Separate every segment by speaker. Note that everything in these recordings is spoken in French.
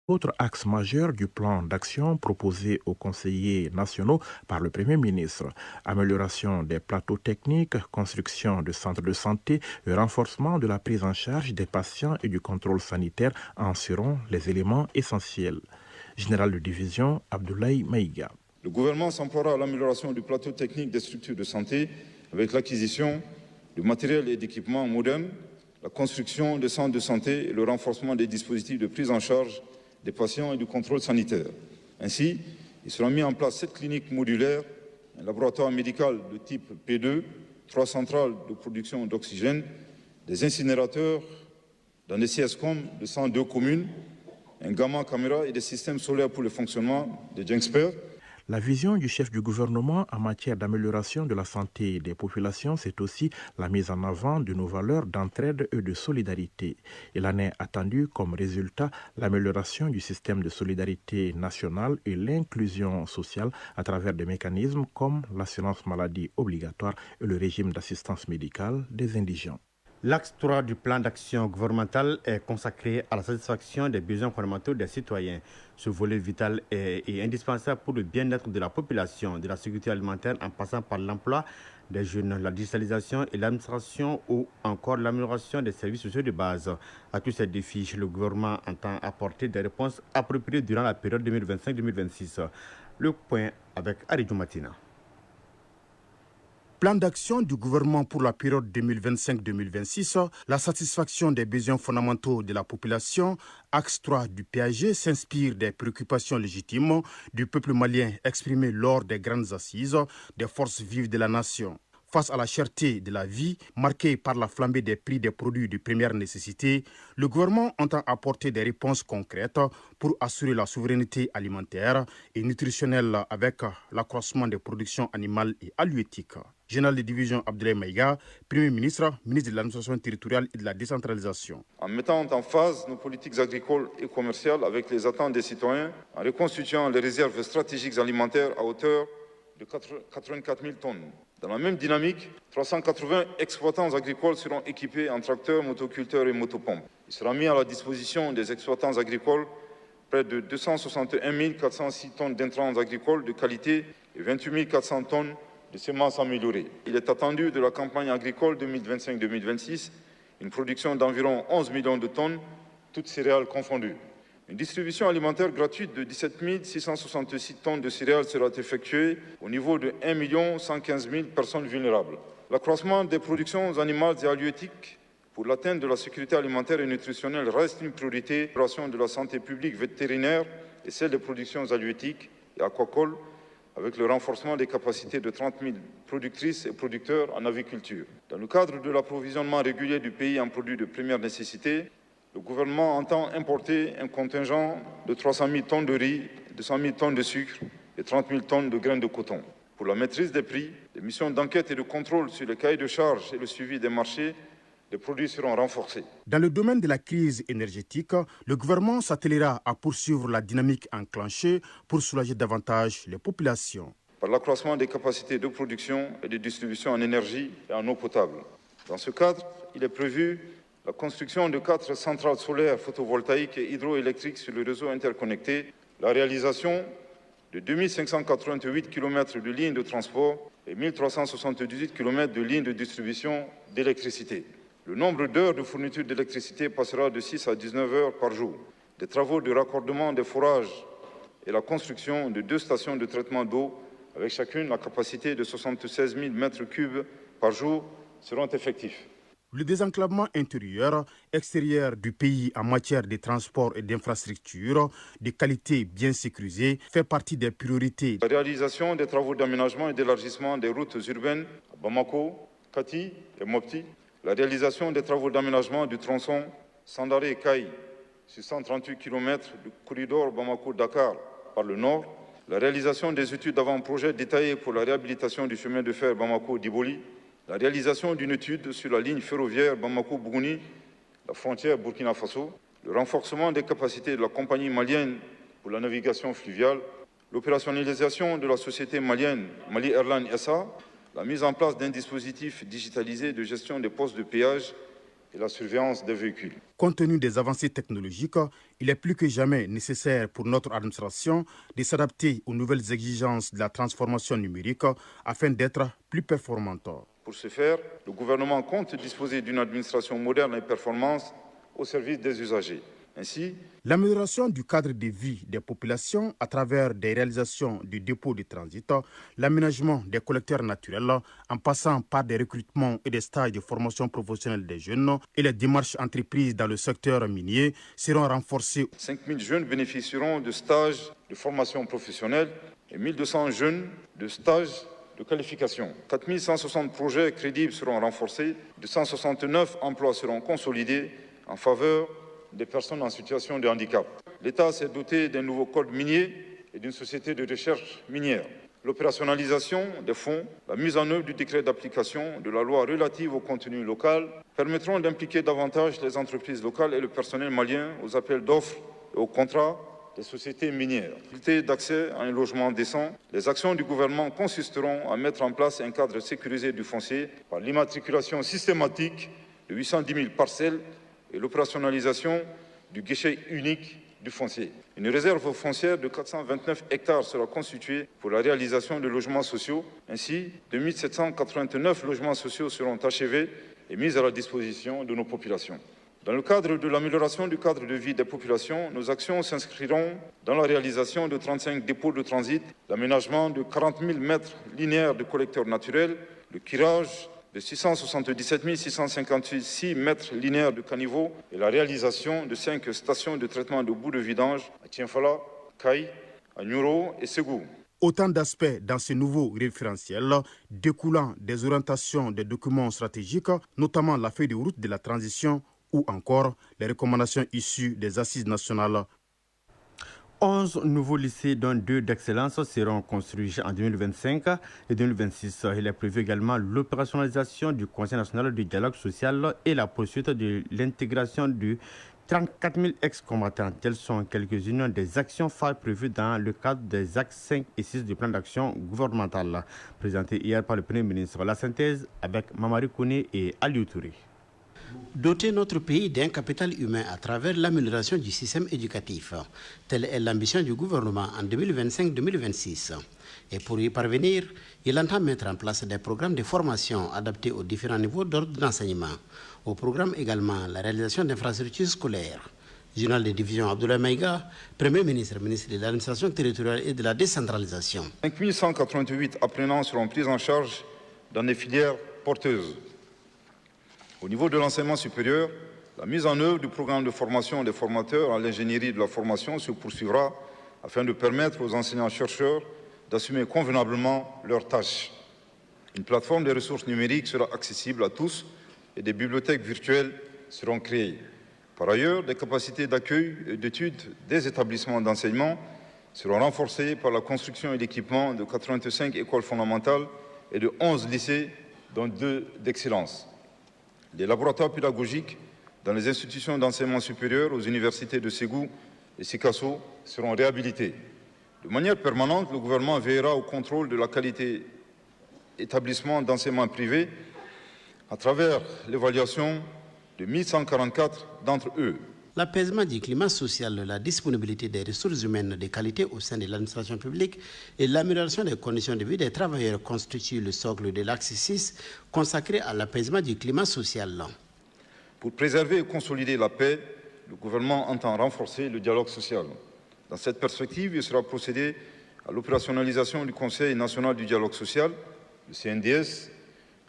Speaker 1: Autre axe majeur du plan d'action proposé aux conseillers nationaux par le Premier ministre, amélioration des plateaux techniques, construction de centres de santé et renforcement de la prise en charge des patients et du contrôle sanitaire en seront les éléments essentiels. Général de division Abdoulaye Maïga.
Speaker 2: Le gouvernement s'emploiera à l'amélioration du plateau technique des structures de santé avec l'acquisition de matériel et d'équipements modernes, la construction de centres de santé et le renforcement des dispositifs de prise en charge des patients et du contrôle sanitaire. Ainsi, il sera mis en place 7 cliniques modulaires, un laboratoire médical de type P2, 3 centrales de production d'oxygène, des incinérateurs dans des CSCOM de 102 communes, un gamma caméra et des systèmes solaires pour le fonctionnement des Genxper.
Speaker 1: La vision du chef du gouvernement en matière d'amélioration de la santé des populations, c'est aussi la mise en avant de nos valeurs d'entraide et de solidarité. Il en est attendu comme résultat l'amélioration du système de solidarité nationale et l'inclusion sociale à travers des mécanismes comme l'assurance maladie obligatoire et le régime d'assistance médicale des indigents.
Speaker 3: L'axe 3 du plan d'action gouvernemental est consacré à la satisfaction des besoins fondamentaux des citoyens. Ce volet vital est indispensable pour le bien-être de la population, de la sécurité alimentaire en passant par l'emploi des jeunes, la digitalisation et l'administration ou encore l'amélioration des services sociaux de base. À tous ces défis, le gouvernement entend apporter des réponses appropriées durant la période 2025-2026. Le point avec Aridou Matina.
Speaker 4: Plan d'action du gouvernement pour la période 2025-2026, la satisfaction des besoins fondamentaux de la population, axe 3 du PAG s'inspire des préoccupations légitimes du peuple malien exprimées lors des grandes assises des forces vives de la nation. Face à la cherté de la vie, marquée par la flambée des prix des produits de première nécessité, le gouvernement entend apporter des réponses concrètes pour assurer la souveraineté alimentaire et nutritionnelle avec l'accroissement des productions animales et halieutiques. Général de division Abdoulaye Maïga, Premier ministre, ministre de l'administration territoriale et de la décentralisation.
Speaker 2: En mettant en phase nos politiques agricoles et commerciales avec les attentes des citoyens, en reconstituant les réserves stratégiques alimentaires à hauteur de 84 000 tonnes. Dans la même dynamique, 380 exploitants agricoles seront équipés en tracteurs, motoculteurs et motopompes. Il sera mis à la disposition des exploitants agricoles près de 261 406 tonnes d'intrants agricoles de qualité et 28 400 tonnes de semences améliorées. Il est attendu de la campagne agricole 2025-2026 une production d'environ 11 millions de tonnes, toutes céréales confondues. Une distribution alimentaire gratuite de 17 666 tonnes de céréales sera effectuée au niveau de 1 115 000 personnes vulnérables. L'accroissement des productions animales et halieutiques pour l'atteinte de la sécurité alimentaire et nutritionnelle reste une priorité pour de la santé publique vétérinaire et celle des productions halieutiques et aquacoles, avec le renforcement des capacités de 30 000 productrices et producteurs en aviculture. Dans le cadre de l'approvisionnement régulier du pays en produits de première nécessité, le gouvernement entend importer un contingent de 300 000 tonnes de riz, 200 000 tonnes de sucre et 30 000 tonnes de graines de coton. Pour la maîtrise des prix, les missions d'enquête et de contrôle sur les cahiers de charges et le suivi des marchés, les produits seront renforcés.
Speaker 4: Dans le domaine de la crise énergétique, le gouvernement s'attellera à poursuivre la dynamique enclenchée pour soulager davantage les populations.
Speaker 2: Par l'accroissement des capacités de production et de distribution en énergie et en eau potable. Dans ce cadre, il est prévu la construction de 4 centrales solaires photovoltaïques et hydroélectriques sur le réseau interconnecté, la réalisation de 2588 km de lignes de transport et 1378 km de lignes de distribution d'électricité. Le nombre d'heures de fourniture d'électricité passera de 6 à 19 heures par jour. Des travaux de raccordement des forages et la construction de 2 stations de traitement d'eau avec chacune la capacité de 76 000 m3 par jour seront effectifs.
Speaker 4: Le désenclavement intérieur, extérieur du pays en matière de transport et d'infrastructures de qualité bien sécurisée fait partie des priorités.
Speaker 2: La réalisation des travaux d'aménagement et d'élargissement des routes urbaines à Bamako, Kati et Mopti. La réalisation des travaux d'aménagement du tronçon Sandaré-Kaï sur 138 km du corridor Bamako-Dakar par le nord. La réalisation des études d'avant-projet détaillées pour la réhabilitation du chemin de fer Bamako-Diboli. La réalisation d'une étude sur la ligne ferroviaire Bamako-Bougouni, la frontière Burkina Faso, le renforcement des capacités de la compagnie malienne pour la navigation fluviale, l'opérationnalisation de la société malienne Mali Airline SA, la mise en place d'un dispositif digitalisé de gestion des postes de péage et la surveillance des véhicules.
Speaker 4: Compte tenu des avancées technologiques, il est plus que jamais nécessaire pour notre administration de s'adapter aux nouvelles exigences de la transformation numérique afin d'être plus performante.
Speaker 2: Pour ce faire, le gouvernement compte disposer d'une administration moderne et performante au service des usagers. Ainsi,
Speaker 4: l'amélioration du cadre de vie des populations à travers des réalisations du dépôt de transit, l'aménagement des collecteurs naturels en passant par des recrutements et des stages de formation professionnelle des jeunes et les démarches entreprises dans le secteur minier seront renforcées.
Speaker 2: 5 000 jeunes bénéficieront de stages de formation professionnelle et 1 200 jeunes de stages de qualification. 4 160 projets crédibles seront renforcés, 269 emplois seront consolidés en faveur des personnes en situation de handicap. L'État s'est doté d'un nouveau code minier et d'une société de recherche minière. L'opérationnalisation des fonds, la mise en œuvre du décret d'application de la loi relative au contenu local permettront d'impliquer davantage les entreprises locales et le personnel malien aux appels d'offres et aux contrats des sociétés minières. D'accès à un logement décent, les actions du gouvernement consisteront à mettre en place un cadre sécurisé du foncier par l'immatriculation systématique de 810 000 parcelles et l'opérationnalisation du guichet unique du foncier. Une réserve foncière de 429 hectares sera constituée pour la réalisation de logements sociaux. Ainsi, 2789 logements sociaux seront achevés et mis à la disposition de nos populations. Dans le cadre de l'amélioration du cadre de vie des populations, nos actions s'inscriront dans la réalisation de 35 dépôts de transit, l'aménagement de 40 000 mètres linéaires de collecteurs naturels, le curage de 677 656 mètres linéaires de caniveaux et la réalisation de 5 stations de traitement de boues de vidange à Tienfala, Caille, à Nyoro et Ségou.
Speaker 4: Autant d'aspects dans ce nouveau référentiel découlant des orientations des documents stratégiques, notamment la feuille de route de la transition ou encore les recommandations issues des assises nationales.
Speaker 3: 11 nouveaux lycées, dont 2 d'excellence, seront construits en 2025 et 2026. Il est prévu également l'opérationnalisation du Conseil national du dialogue social et la poursuite de l'intégration de 34 000 ex-combattants. Telles sont quelques-unes des actions phares prévues dans le cadre des axes 5 et 6 du plan d'action gouvernemental, présenté hier par le Premier ministre. La synthèse avec Mamari Kone et Aliou Touré.
Speaker 5: Doter notre pays d'un capital humain à travers l'amélioration du système éducatif. Telle est l'ambition du gouvernement en 2025-2026. Et pour y parvenir, il entend mettre en place des programmes de formation adaptés aux différents niveaux d'ordre d'enseignement. Au programme également la réalisation d'infrastructures scolaires. Journal de division Abdoulaye Maïga, Premier ministre, ministre de l'administration territoriale et de la décentralisation.
Speaker 2: 5 188 apprenants seront pris en charge dans des filières porteuses. Au niveau de l'enseignement supérieur, la mise en œuvre du programme de formation des formateurs à l'ingénierie de la formation se poursuivra afin de permettre aux enseignants-chercheurs d'assumer convenablement leurs tâches. Une plateforme de ressources numériques sera accessible à tous et des bibliothèques virtuelles seront créées. Par ailleurs, les capacités d'accueil et d'études des établissements d'enseignement seront renforcées par la construction et l'équipement de 85 écoles fondamentales et de 11 lycées, dont 2 d'excellence. Les laboratoires pédagogiques dans les institutions d'enseignement supérieur aux universités de Ségou et Sikasso seront réhabilités. De manière permanente, le gouvernement veillera au contrôle de la qualité établissements d'enseignement privé à travers l'évaluation de 1144 d'entre eux.
Speaker 5: L'apaisement du climat social, la disponibilité des ressources humaines de qualité au sein de l'administration publique et l'amélioration des conditions de vie des travailleurs constituent le socle de l'axe 6 consacré à l'apaisement du climat social.
Speaker 2: Pour préserver et consolider la paix, le gouvernement entend renforcer le dialogue social. Dans cette perspective, il sera procédé à l'opérationnalisation du Conseil national du dialogue social, le CNDS,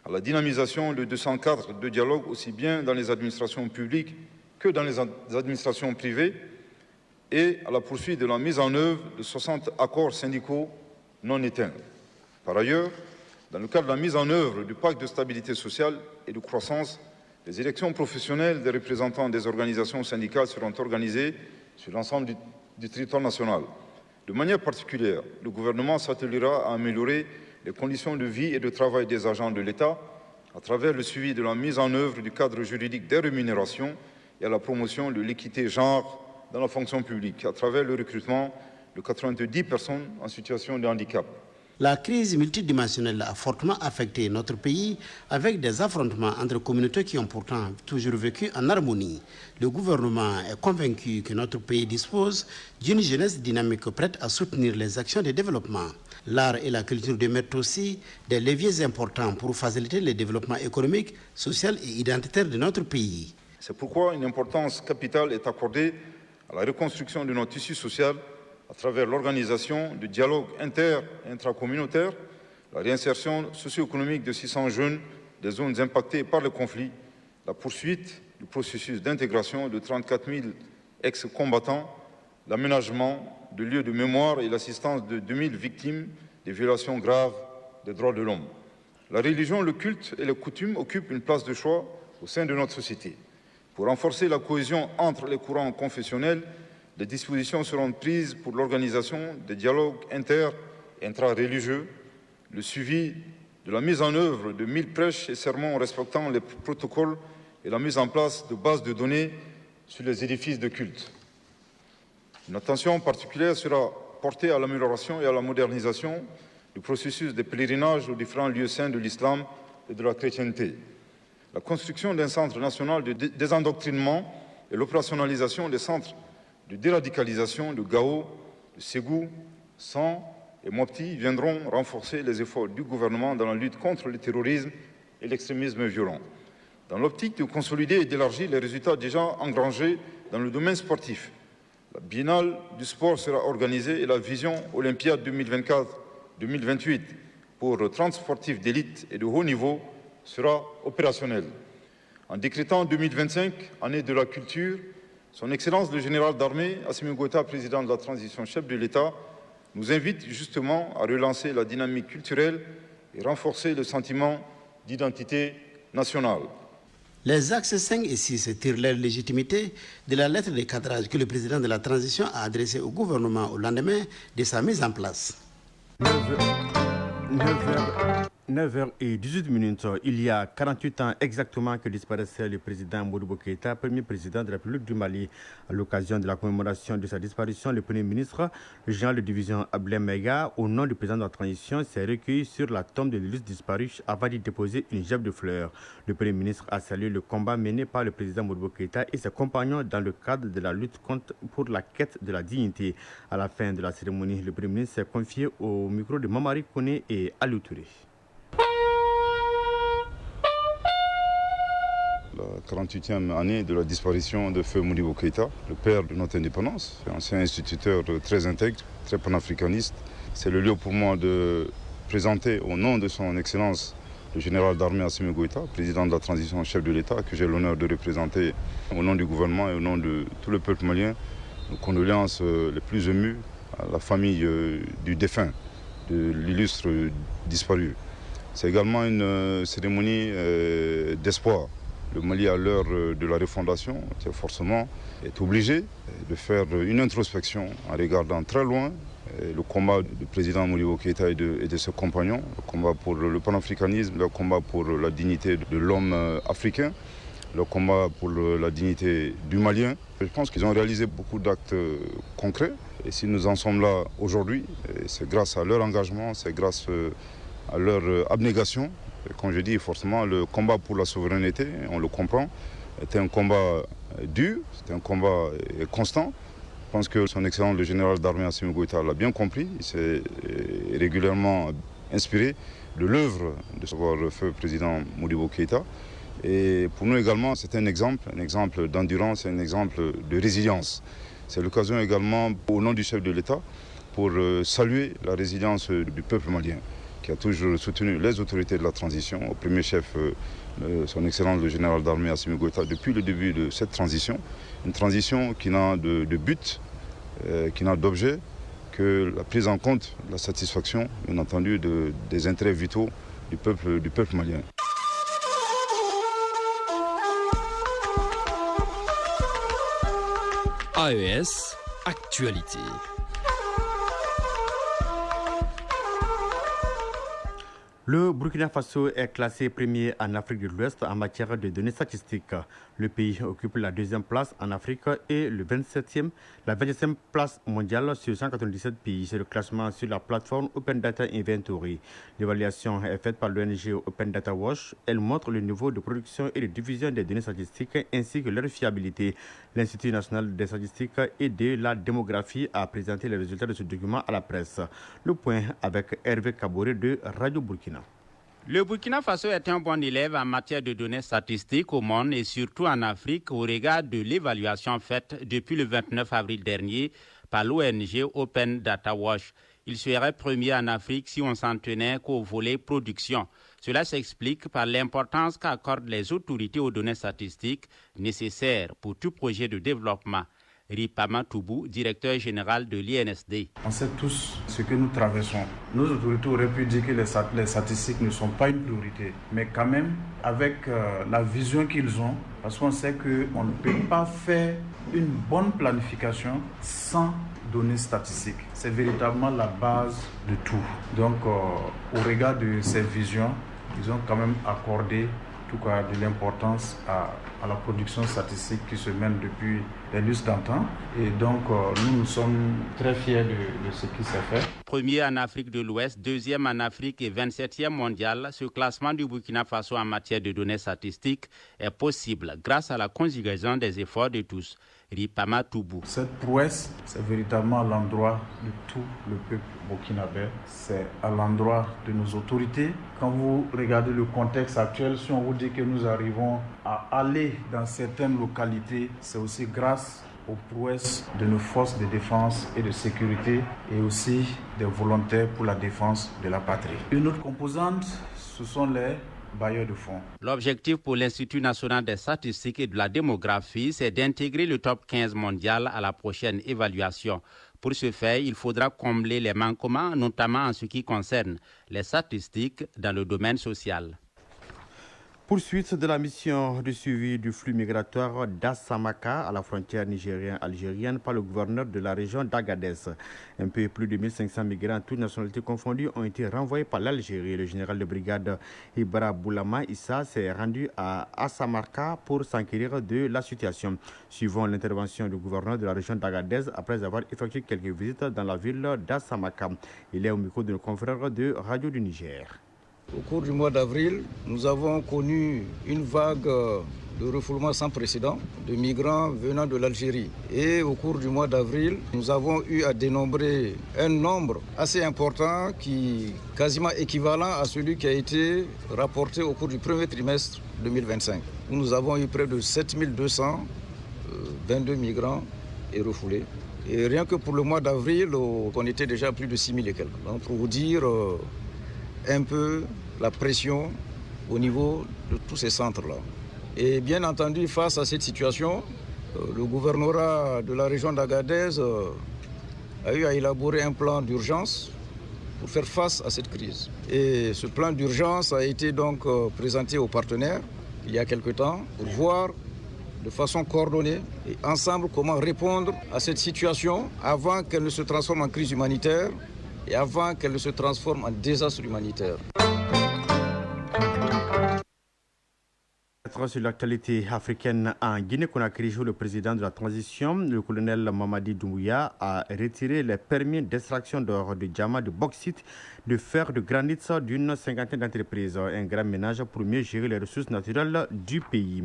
Speaker 2: à la dynamisation de 200 cadres de dialogue aussi bien dans les administrations publiques que dans les administrations privées et à la poursuite de la mise en œuvre de 60 accords syndicaux non éteints. Par ailleurs, dans le cadre de la mise en œuvre du pacte de stabilité sociale et de croissance, les élections professionnelles des représentants des organisations syndicales seront organisées sur l'ensemble du territoire national. De manière particulière, le gouvernement s'attelera à améliorer les conditions de vie et de travail des agents de l'État à travers le suivi de la mise en œuvre du cadre juridique des rémunérations et à la promotion de l'équité genre dans la fonction publique à travers le recrutement de 90 personnes en situation de handicap.
Speaker 5: La crise multidimensionnelle a fortement affecté notre pays avec des affrontements entre communautés qui ont pourtant toujours vécu en harmonie. Le gouvernement est convaincu que notre pays dispose d'une jeunesse dynamique prête à soutenir les actions de développement. L'art et la culture demeurent aussi des leviers importants pour faciliter le développement économique, social et identitaire de notre pays.
Speaker 2: C'est pourquoi une importance capitale est accordée à la reconstruction de notre tissu social à travers l'organisation du dialogue inter- et intracommunautaire, la réinsertion socio-économique de 600 jeunes des zones impactées par le conflit, la poursuite du processus d'intégration de 34 000 ex-combattants, l'aménagement de lieux de mémoire et l'assistance de 2000 victimes des violations graves des droits de l'homme. La religion, le culte et les coutumes occupent une place de choix au sein de notre société. Pour renforcer la cohésion entre les courants confessionnels, des dispositions seront prises pour l'organisation des dialogues inter- et intra-religieux, le suivi de la mise en œuvre de 1000 prêches et sermons respectant les protocoles et la mise en place de bases de données sur les édifices de culte. Une attention particulière sera portée à l'amélioration et à la modernisation du processus de pèlerinage aux différents lieux saints de l'islam et de la chrétienté. La construction d'un centre national de désendoctrinement et l'opérationnalisation des centres de déradicalisation de Gao, de Ségou, San et Mopti viendront renforcer les efforts du gouvernement dans la lutte contre le terrorisme et l'extrémisme violent. Dans l'optique de consolider et d'élargir les résultats déjà engrangés dans le domaine sportif, la biennale du sport sera organisée et la vision Olympiade 2024-2028 pour 30 sportifs d'élite et de haut niveau sera opérationnelle. En décrétant 2025, année de la culture, Son Excellence le général d'armée, Assimi Goïta, président de la transition, chef de l'État, nous invite justement à relancer la dynamique culturelle et renforcer le sentiment d'identité nationale.
Speaker 5: Les axes 5 et 6 tirent leur légitimité de la lettre de cadrage que le président de la transition a adressée au gouvernement au lendemain de sa mise en place.
Speaker 3: 9h18, il y a 48 ans exactement que disparaissait le président Modibo Keïta, premier président de la République du Mali. À l'occasion de la commémoration de sa disparition, le premier ministre, le général de division Abdel Mega, au nom du président de la transition, s'est recueilli sur la tombe de l'illustre disparu avant d'y déposer une gerbe de fleurs. Le premier ministre a salué le combat mené par le président Modibo Keïta et ses compagnons dans le cadre de la lutte pour la quête de la dignité. À la fin de la cérémonie, le premier ministre s'est confié au micro de Mamari Kone et Aliou Touré.
Speaker 2: La 48e année de la disparition de Feu Modibo Keïta, le père de notre indépendance, ancien instituteur très intègre, très panafricaniste. C'est le lieu pour moi de présenter au nom de son Excellence le général d'armée Assimi Goïta, président de la transition, chef de l'État, que j'ai l'honneur de représenter au nom du gouvernement et au nom de tout le peuple malien, nos condoléances les plus émues à la famille du défunt, de l'illustre disparu. C'est également une cérémonie d'espoir. Le Mali, à l'heure de la refondation, forcément est obligé de faire une introspection en regardant très loin le combat du président Modibo Keïta et de ses compagnons, le combat pour le panafricanisme, le combat pour la dignité de l'homme africain, le combat pour la dignité du Malien. Je pense qu'ils ont réalisé beaucoup d'actes concrets. Et si nous en sommes là aujourd'hui, c'est grâce à leur engagement, c'est grâce à leur abnégation. Et comme je dis, forcément, le combat pour la souveraineté, on le comprend, était un combat dur, c'était un combat constant. Je pense que son Excellence, le général d'armée Assimi Goïta, l'a bien compris. Il s'est régulièrement inspiré de l'œuvre de ce feu président Modibo Keïta. Et pour nous également, c'est un exemple d'endurance, un exemple de résilience. C'est l'occasion également, au nom du chef de l'État, pour saluer la résilience du peuple malien, qui a toujours soutenu les autorités de la transition, au premier chef, son Excellence le général d'armée Assimi Goïta, depuis le début de cette transition. Une transition qui n'a de but, qui n'a d'objet que la prise en compte, la satisfaction, bien entendu, des intérêts vitaux du peuple malien.
Speaker 6: AES, actualité.
Speaker 3: Le Burkina Faso est classé premier en Afrique de l'Ouest en matière de données statistiques. Le pays occupe la deuxième place en Afrique et la 27e place mondiale sur 197 pays. C'est le classement sur la plateforme Open Data Inventory. L'évaluation est faite par l'ONG Open Data Watch. Elle montre le niveau de production et de diffusion des données statistiques ainsi que leur fiabilité. L'Institut national des statistiques et de la démographie a présenté les résultats de ce document à la presse. Le point avec Hervé Kaboré de Radio Burkina.
Speaker 6: Le Burkina Faso est un bon élève en matière de données statistiques au monde et surtout en Afrique au regard de l'évaluation faite depuis le 29 avril dernier par l'ONG Open Data Watch. Il serait premier en Afrique si on s'en tenait qu'au volet production. Cela s'explique par l'importance qu'accordent les autorités aux données statistiques nécessaires pour tout projet de développement. Ripama Toubou, directeur général de l'INSD.
Speaker 7: On sait tous ce que nous traversons. Nos autorités auraient pu dire que les statistiques ne sont pas une priorité. Mais quand même, avec la vision qu'ils ont, parce qu'on sait qu'on ne peut pas faire une bonne planification sans données statistiques. C'est véritablement la base de tout. Donc, au regard de ces visions, ils ont quand même accordé en tout cas de l'importance à la production statistique qui se mène depuis des lustres d'antan. Et donc, nous sommes très fiers de ce qui s'est fait.
Speaker 6: Premier en Afrique de l'Ouest, deuxième en Afrique et 27e mondial, ce classement du Burkina Faso en matière de données statistiques est possible grâce à la conjugaison des efforts de tous. Ripama Toubou.
Speaker 7: Cette prouesse, c'est véritablement à l'endroit de tout le peuple burkinabé. C'est à l'endroit de nos autorités. Quand vous regardez le contexte actuel, si on vous dit que nous arrivons à aller dans certaines localités, c'est aussi grâce aux prouesses de nos forces de défense et de sécurité et aussi des volontaires pour la défense de la patrie. Une autre composante, ce sont les bailleurs de fonds.
Speaker 6: L'objectif pour l'Institut national des statistiques et de la démographie, c'est d'intégrer le top 15 mondial à la prochaine évaluation. Pour ce faire, il faudra combler les manquements, notamment en ce qui concerne les statistiques dans le domaine social.
Speaker 3: Poursuite de la mission de suivi du flux migratoire d'Assamaka à la frontière nigérienne-algérienne par le gouverneur de la région d'Agadez. Un peu plus de 1500 migrants, toutes nationalités confondues, ont été renvoyés par l'Algérie. Le général de brigade Ibra Boulama Issa s'est rendu à Assamaka pour s'enquérir de la situation. Suivant l'intervention du gouverneur de la région d'Agadez, après avoir effectué quelques visites dans la ville d'Assamaka. Il est au micro de nos confrères de Radio du Niger.
Speaker 8: Au cours du mois d'avril, nous avons connu une vague de refoulement sans précédent de migrants venant de l'Algérie. Et au cours du mois d'avril, nous avons eu à dénombrer un nombre assez important quasiment équivalent à celui qui a été rapporté au cours du premier trimestre 2025. Où nous avons eu près de 7222 migrants et refoulés. Et rien que pour le mois d'avril, on était déjà à plus de 6000 et quelques. Donc pour vous dire un peu la pression au niveau de tous ces centres-là. Et bien entendu, face à cette situation, le gouvernorat de la région d'Agadez a eu à élaborer un plan d'urgence pour faire face à cette crise. Et ce plan d'urgence a été donc présenté aux partenaires il y a quelque temps pour voir de façon coordonnée et ensemble comment répondre à cette situation avant qu'elle ne se transforme en crise humanitaire et avant qu'elle ne se transforme en désastre humanitaire.
Speaker 3: Sur l'actualité africaine en Guinée-Conakry, le président de la transition, le colonel Mamadi Doumbouya, a retiré les permis d'extraction d'or, de diamants, de bauxite, de fer, de granit d'une cinquantaine d'entreprises. Un grand ménage pour mieux gérer les ressources naturelles du pays.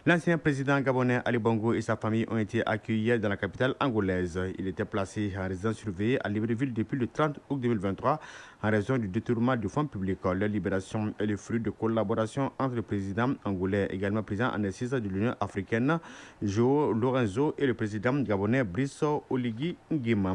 Speaker 3: L'ancien président gabonais Ali Bongo et sa famille ont été accueillis dans la capitale angolaise. Il était placé en résidence surveillée à Libreville depuis le 30 août 2023 en raison du détournement du fonds public. Leur libération est le fruit de collaboration entre le président angolais, également président en exercice de l'Union africaine, João Lourenço, et le président gabonais Brice Oligui Nguema.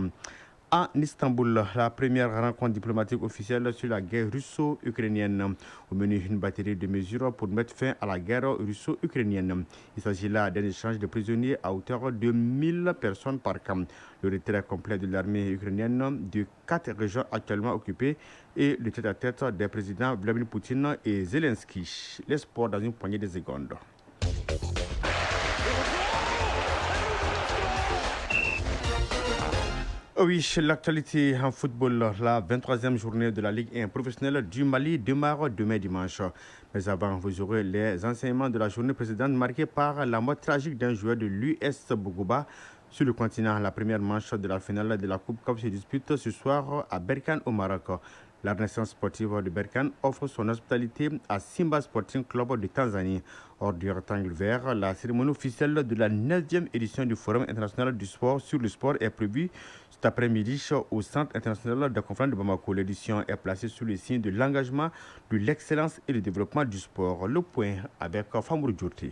Speaker 3: À Istanbul, la première rencontre diplomatique officielle sur la guerre russo-ukrainienne. Au menu, une batterie de mesures pour mettre fin à la guerre russo-ukrainienne. Il s'agit là d'un échange de prisonniers à hauteur de 1000 personnes par camp. Le retrait complet de l'armée ukrainienne de 4 régions actuellement occupées et le tête-à-tête des présidents Vladimir Poutine et Zelensky. Les sports dans une poignée de secondes. Oui, l'actualité en football, la 23e journée de la Ligue 1 professionnelle du Mali démarre demain dimanche. Mais avant, vous aurez les enseignements de la journée précédente marqués par la mort tragique d'un joueur de l'US Bougouba. Sur le continent, la première manche de la finale de la Coupe CAF se dispute ce soir à Berkane au Maroc. La Renaissance sportive de Berkane offre son hospitalité à Simba Sporting Club de Tanzanie. Hors du rectangle vert, la cérémonie officielle de la 9e édition du Forum international du sport sur le sport est prévue cet après-midi au Centre international de conférence de Bamako. L'édition est placée sous le signe de l'engagement, de l'excellence et du développement du sport. Le point avec Famour Djorti.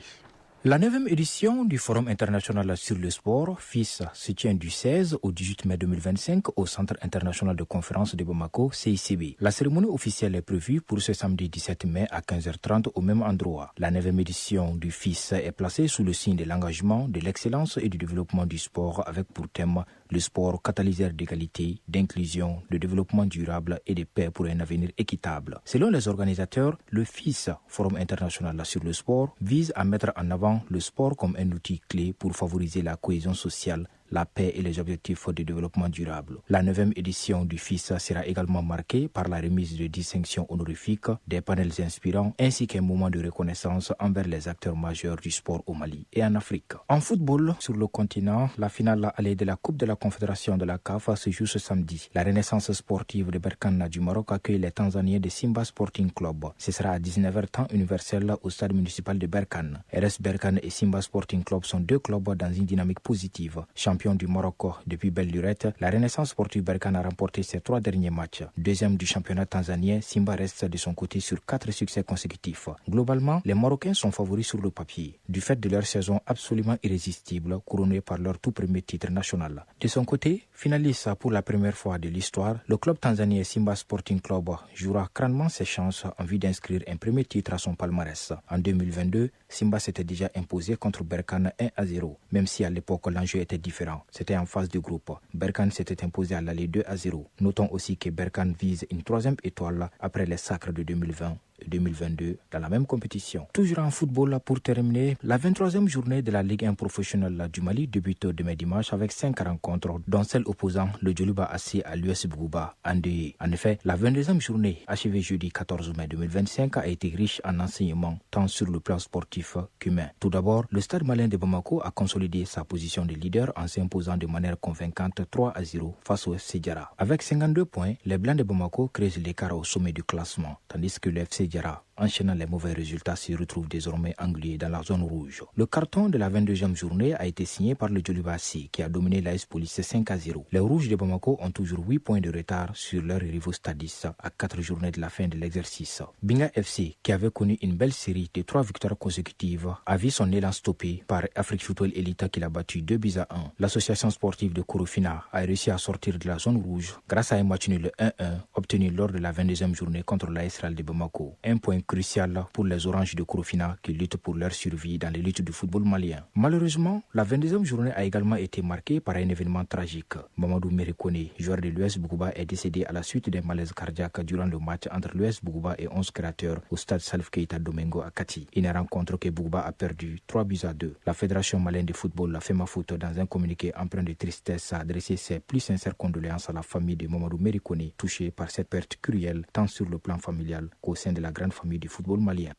Speaker 9: La 9e édition du Forum international sur le sport, FIS, se tient du 16 au 18 mai 2025 au Centre international de conférence de Bamako, CICB. La cérémonie officielle est prévue pour ce samedi 17 mai à 15h30 au même endroit. La 9e édition du FIS est placée sous le signe de l'engagement, de l'excellence et du développement du sport avec pour thème le sport catalyseur d'égalité, d'inclusion, de développement durable et de paix pour un avenir équitable. Selon les organisateurs, le FIS, Forum international sur le sport, vise à mettre en avant le sport comme un outil clé pour favoriser la cohésion sociale, la paix et les objectifs de développement durable. La 9e édition du FIS sera également marquée par la remise de distinctions honorifiques, des panels inspirants ainsi qu'un moment de reconnaissance envers les acteurs majeurs du sport au Mali et en Afrique. En football, sur le continent, la finale allée de la Coupe de la Confédération de la CAF se joue ce samedi. La Renaissance sportive de Berkane du Maroc accueille les Tanzaniens de Simba Sporting Club. Ce sera à 19h temps universel au stade municipal de Berkane. RS Berkane et Simba Sporting Club sont deux clubs dans une dynamique positive. Champion du Maroc depuis belle lurette, la Renaissance sportive Berkane a remporté ses 3 derniers matchs. Deuxième du championnat tanzanien, Simba reste de son côté sur 4 succès consécutifs. Globalement, les Marocains sont favoris sur le papier, du fait de leur saison absolument irrésistible, couronnée par leur tout premier titre national. De son côté, finaliste pour la première fois de l'histoire, le club tanzanien Simba Sporting Club jouera crânement ses chances en vue d'inscrire un premier titre à son palmarès. En 2022, Simba s'était déjà imposé contre Berkane 1-0, même si à l'époque l'enjeu était différent. C'était en phase de groupe. Berkane s'était imposé à l'aller 2-0. Notons aussi que Berkane vise une 3e étoile après les sacres de 2020 et 2022 dans la même compétition. Toujours en football, pour terminer, la 23e journée de la Ligue 1 professionnelle du Mali débute demain dimanche avec 5 rencontres, dont celle opposant le Djoliba AC à l'US Bougouba endeuillé. En effet, la 22e journée, achevée jeudi 14 mai 2025, a été riche en enseignements tant sur le plan sportif qu'humain. Tout d'abord, le Stade malien de Bamako a consolidé sa position de leader en s'imposant de manière convaincante 3-0 face au FC Diarra. Avec 52 points, les Blancs de Bamako creusent l'écart au sommet du classement, tandis que le FC Diarra, enchaînant les mauvais résultats, se retrouve désormais englué dans la zone rouge. Le carton de la 22e journée a été signé par le Djoliba AC qui a dominé l'AS Police 5-0. Les Rouges de Bamako ont toujours 8 points de retard sur leurs rivaux stadistes à 4 journées de la fin de l'exercice. Binga FC, qui avait connu une belle série de 3 victoires consécutives, a vu son élan stoppé par Afrique Football Elite qui l'a battu 2-1. L'association sportive de Korofina a réussi à sortir de la zone rouge grâce à un match nul 1-1 obtenu lors de la 22e journée contre l'AS Real de Bamako. Un point crucial pour les Oranges de Korofina qui luttent pour leur survie dans l'élite du football malien. Malheureusement, la 22e journée a également été marquée par un événement tragique. Mamadou Merikone, joueur de l'US Bougouba, est décédé à la suite d'un malaise cardiaque durant le match entre l'US Bougouba et 11 créateurs au stade Salif Keita Domingo à Kati. Une rencontre que Bougouba a perdu 3-2. La Fédération malienne de football, FEMAFOOT, dans un communiqué empreint de tristesse, a adressé ses plus sincères condoléances à la famille de Mamadou Merikone, touchée par cette perte cruelle tant sur le plan familial qu'au sein de la grande famille du football malien.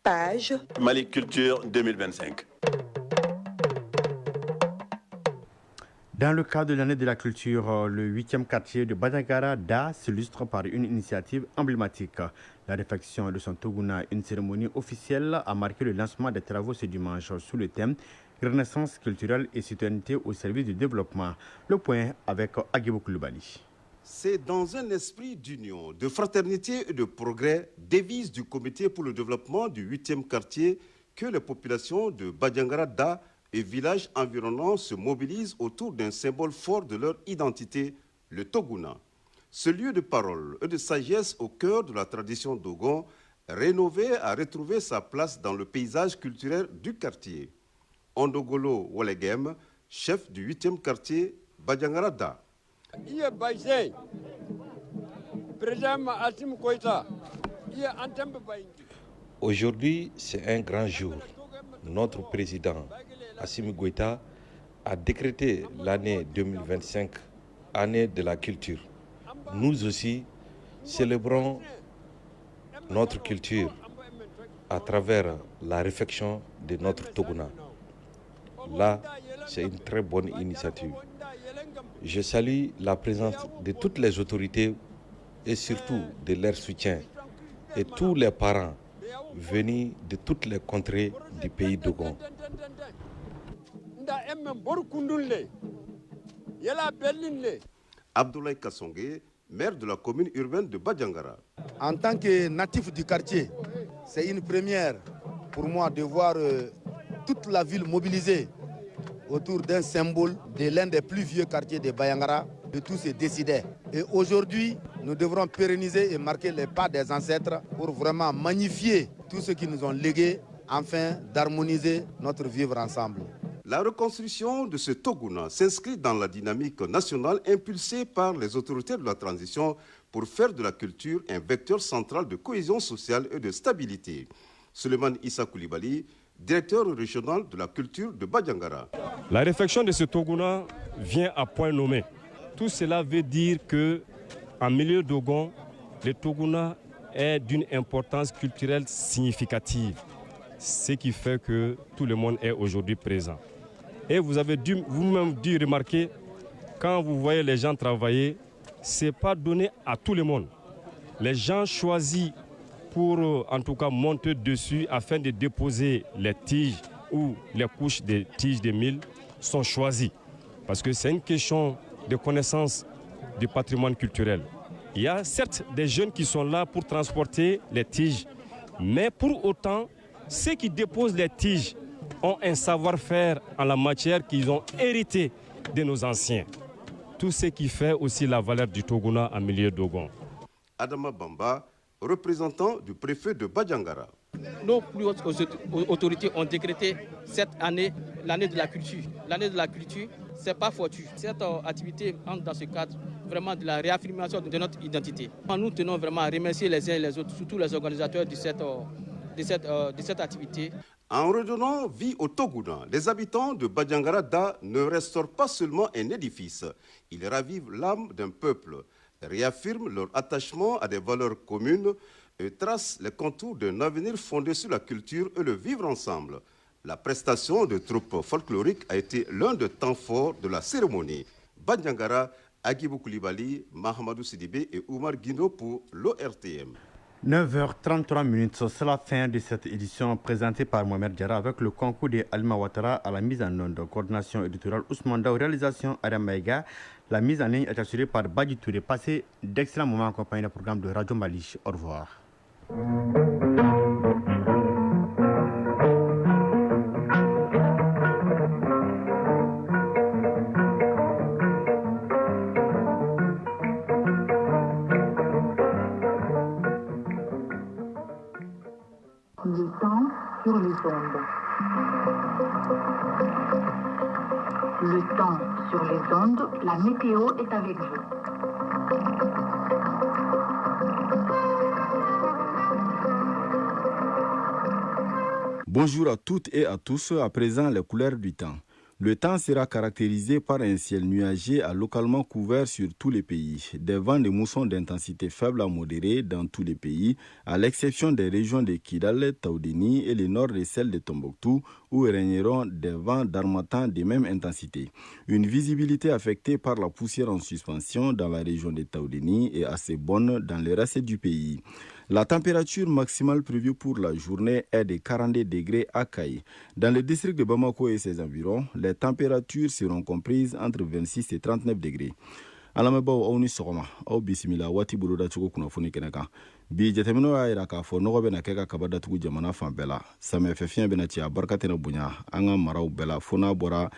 Speaker 10: Page Mali Culture 2025.
Speaker 3: Dans le cadre de l'année de la culture, le 8e quartier de Badagara Da s'illustre par une initiative emblématique. La réfection de son Toguna, une cérémonie officielle, a marqué le lancement des travaux ce dimanche sous le thème Renaissance culturelle et citoyenneté au service du développement. Le point avec Agibou Koulibaly.
Speaker 11: C'est dans un esprit d'union, de fraternité et de progrès, devise du Comité pour le développement du 8e quartier, que les populations de Badiangara Da et villages environnants se mobilisent autour d'un symbole fort de leur identité, le Toguna. Ce lieu de parole et de sagesse au cœur de la tradition Dogon, rénové, a retrouvé sa place dans le paysage culturel du quartier. Ondogolo Walegem, chef du 8e quartier Badiangara Da.
Speaker 12: Aujourd'hui, c'est un grand jour. Notre président, Assimi Goïta, a décrété l'année 2025 année de la culture. Nous aussi célébrons notre culture à travers la réflexion de notre Toguna. Là, c'est une très bonne initiative. Je salue la présence de toutes les autorités et surtout de leur soutien et tous les parents venus de toutes les contrées du pays Dogon.
Speaker 11: Abdoulaye Kassongue, maire de la commune urbaine de Badjangara.
Speaker 13: En tant que natif du quartier, c'est une première pour moi de voir toute la ville mobilisée autour d'un symbole de l'un des plus vieux quartiers de Bayangara, de tous ces décideurs. Et aujourd'hui, nous devrons pérenniser et marquer les pas des ancêtres pour vraiment magnifier tout ce qu'ils nous ont légué afin d'harmoniser notre vivre ensemble.
Speaker 11: La reconstruction de ce Toguna s'inscrit dans la dynamique nationale impulsée par les autorités de la transition pour faire de la culture un vecteur central de cohésion sociale et de stabilité. Suleiman Issa Koulibaly, directeur régional de la culture de Badjangara.
Speaker 14: La réflexion de ce Toguna vient à point nommé. Tout cela veut dire qu'en milieu Dogon, le Toguna est d'une importance culturelle significative, ce qui fait que tout le monde est aujourd'hui présent. Et vous avez vous-même dû remarquer, quand vous voyez les gens travailler, ce n'est pas donné à tout le monde. Les gens choisissent pour en tout cas monter dessus afin de déposer les tiges ou les couches des tiges de mil sont choisis. Parce que c'est une question de connaissance du patrimoine culturel. Il y a certes des jeunes qui sont là pour transporter les tiges, mais pour autant, ceux qui déposent les tiges ont un savoir-faire en la matière qu'ils ont hérité de nos anciens. Tout ce qui fait aussi la valeur du Toguna en milieu Dogon.
Speaker 11: Adama Bamba, représentant du préfet de Badjangara.
Speaker 15: Nos plus hautes autorités ont décrété cette année l'année de la culture. L'année de la culture, ce n'est pas fortuit. Cette activité entre dans ce cadre vraiment de la réaffirmation de notre identité. Nous tenons vraiment à remercier les uns et les autres, surtout les organisateurs de cette activité.
Speaker 11: En redonnant vie au Toguna, les habitants de Badjangara ne restaurent pas seulement un édifice, ils ravivent l'âme d'un peuple, réaffirment leur attachement à des valeurs communes et tracent les contours d'un avenir fondé sur la culture et le vivre ensemble. La prestation de troupes folkloriques a été l'un des temps forts de la cérémonie. Badjangara, Agibou Koulibaly, Mahamadou Sidibé et Oumar Guino pour l'ORTM.
Speaker 3: 9h33, c'est la fin de cette édition présentée par Mohamed Diarra avec le concours de Alma Ouattara à la mise en onde, coordination éditoriale Ousmane Daou, réalisation Adam Maïga. La mise en ligne est assurée par Badi Touré. Passez d'excellents moments accompagnés du programme de Radio Mali. Au revoir.
Speaker 16: Le temps sur les ondes. Le temps sur les ondes, la météo est avec vous.
Speaker 17: Bonjour à toutes et à tous, à présent les couleurs du temps. Le temps sera caractérisé par un ciel nuagé à localement couvert sur tous les pays. Des vents de mousson d'intensité faible à modérée dans tous les pays, à l'exception des régions de Kidal, Taoudini et le nord de celle de Tombouctou, où régneront des vents d'harmattan de même intensité. Une visibilité affectée par la poussière en suspension dans la région de Taoudini est assez bonne dans le reste du pays. La température maximale prévue pour la journée est de 42 degrés à Kaï. Dans le district de Bamako et ses environs, les températures seront comprises entre 26 et 39 degrés. Alamebao aw ni sɔgɔma aw bisimila waati bolo dacogo kunnafoni kɛnɛ kan bi jateminɛw y'a yira k'a fɔ nɔgɔ bɛna kɛ ka kaba datugu jamana fan bɛɛ la samiyɛfɛ fiɲɛ bɛna ci a barika tɛna bonya an ka maraw bɛɛ la fo n'a bɔra